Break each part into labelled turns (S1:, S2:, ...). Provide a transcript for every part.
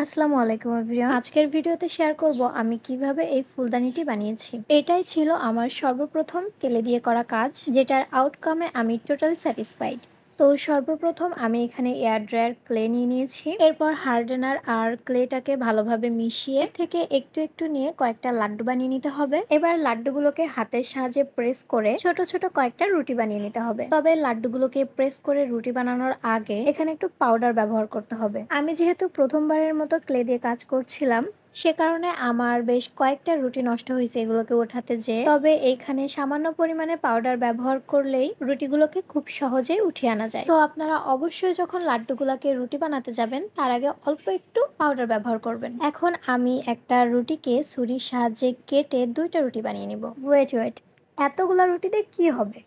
S1: আসসালামু আলাইকুম এভরিওয়ান। আজকের ভিডিওতে শেয়ার করব আমি কিভাবে এই ফুলদানিটি বানিয়েছি। এটাই ছিল আমার সর্বপ্রথম ক্লে দিয়ে করা কাজ, যেটার আউটকামে আমি টোটাল স্যাটিসফাইড। তো সর্বপ্রথম আমি এখানে এয়ার ড্রায়ার ক্লে নিয়ে নিয়েছি। এরপর হার্ডেনার আর ক্লেটাকে ভালোভাবে মিশিয়ে থেকে একটু একটু নিয়ে কয়েকটা লাড্ডু বানিয়ে নিতে হবে। এবার লাড্ডুগুলোকে হাতের সাহায্যে প্রেস করে ছোট ছোট কয়েকটা রুটি বানিয়ে নিতে হবে। তবে লাড্ডুগুলোকে প্রেস করে রুটি বানানোর আগে এখানে একটু পাউডার ব্যবহার করতে হবে। আমি যেহেতু প্রথমবারের মতো ক্লে দিয়ে কাজ করছিলাম, সে কারণে আমার বেশ কয়েকটা রুটি নষ্ট হয়েছে এগুলোকে ওঠাতে যেয়ে। তবে এইখানে সামান্য পরিমাণে পাউডার ব্যবহার করলেই রুটিগুলোকে খুব সহজেই উঠিয়ে আনা যায়। তো আপনারা অবশ্যই যখন লাড্ডুগুলোকে রুটি বানাতে যাবেন তার আগে অল্প একটু পাউডার ব্যবহার করবেন। এখন আমি একটা রুটিকে ছুরির সাহায্যে কেটে দুইটা রুটি বানিয়ে নিব। ওয়েট, এতগুলা রুটিতে কি হবে?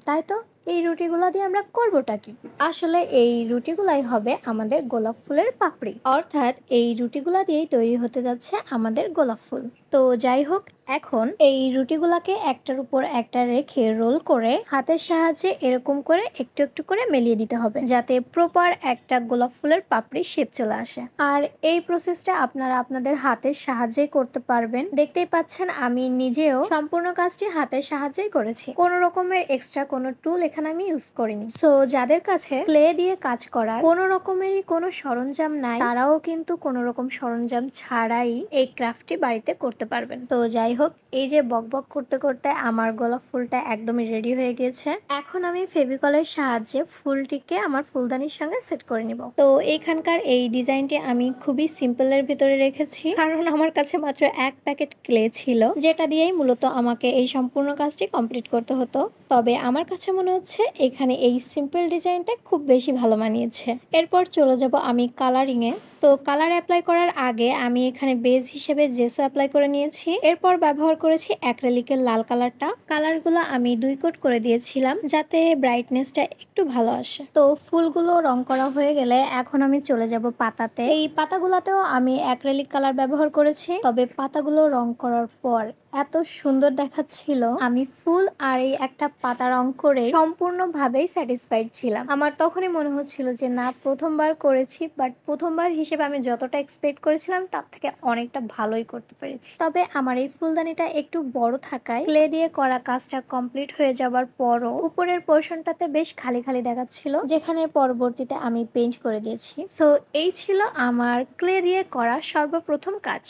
S1: তাই তো, এই রুটিগুলো দিয়ে আমরা করবোটা কি? আসলে এই রুটিগুলাই হবে আমাদের গোলাপ ফুলের পাপড়ি, অর্থাৎ এই রুটিগুলা দিয়েই তৈরি হতে যাচ্ছে আমাদের গোলাপ ফুল। তো যাই হোক, এখন এই রুটিগুলাকে একটার উপর একটা রেখে রোল করে হাতের সাহায্যে এরকম করে একটু একটু করে মেলিয়ে দিতে হবে, যাতে প্রপার একটা গোলাপ ফুলের পাপড়ি শেপ চলে আসে। আর এই প্রসেসটা আপনারা আপনাদের হাতের সাহায্যেই করতে পারবেন। দেখতেই পাচ্ছেন আমি নিজেও সম্পূর্ণ কাজটি হাতের সাহায্যেই করেছি, কোনো রকমের এক্সট্রা কোনো টুল এখানে আমি ইউজ করিনি। সো যাদের কাছে ক্লে দিয়ে কাজ করার কোনো রকমেরই কোনো সরঞ্জাম নাই, তারাও কিন্তু কোনো রকম সরঞ্জাম ছাড়াই এই ক্রাফটটি বাড়িতে করতে পারবেন। তো যাই হোক, এই যে বকবক করতে করতে আমার গোলাপ ফুলটা একদমই রেডি হয়ে গেছে। এখন আমি ফেভিকলের সাহায্যে ফুলটিকে আমার ফুলদানির সঙ্গে সেট করে নিব। তো এখানকার এই ডিজাইনটি আমি খুবই সিম্পলের ভিতরে রেখেছি, কারণ আমার কাছে মাত্র এক প্যাকেট ক্লে ছিল, যেটা দিয়েই মূলত আমাকে এই সম্পূর্ণ কাজটি কমপ্লিট করতে হতো। তবে আমার কাছে মনে হচ্ছে এখানে এই সিম্পল ডিজাইনটা খুব বেশি ভালো মানিয়েছে। এরপর চলে যাব আমি কালারিংয়ে। তো কালার অ্যাপ্লাই করার আগে আমি এখানে বেজ হিসেবে জেসো অ্যাপ্লাই করে নিয়েছি। এরপর ব্যবহার করেছি অ্যাক্রিলিকের লাল কালারটা। কালারগুলো আমি 2 কোট করে দিয়েছিলাম, যাতে ব্রাইটনেসটা একটু ভালো আসে। তো ফুলগুলো রং করা হয়ে গেলে এখন আমি চলে যাব পাতাতে। এই পাতাগুলোতেও আমি অ্যাক্রিলিক কালার ব্যবহার করেছি, তবে পাতাগুলো রং করার পর এত সুন্দর দেখাচ্ছিল, আমি ফুল আর এই একটা পাতা রং করে সম্পূর্ণভাবেই স্যাটিসফাইড ছিলাম। আমার তখনই মনে হচ্ছিল যে না, প্রথমবার করেছি, বাট প্রথমবার হিসেবে আমি যতটা এক্সপেক্ট করেছিলাম তার থেকে অনেকটা ভালোই করতে পেরেছি। তবে আমার এই ফুলদানিটা একটু বড় থাকায় ক্লে দিয়ে করা কাজটা কমপ্লিট হয়ে যাবার পরও উপরের পোর্শনটাতে বেশ খালি খালি দেখাচ্ছিল, যেখানে পরবর্তীতে আমি পেইন্ট করে দিয়েছি। সো এই ছিল আমার ক্লে দিয়ে করা সর্বপ্রথম কাজ।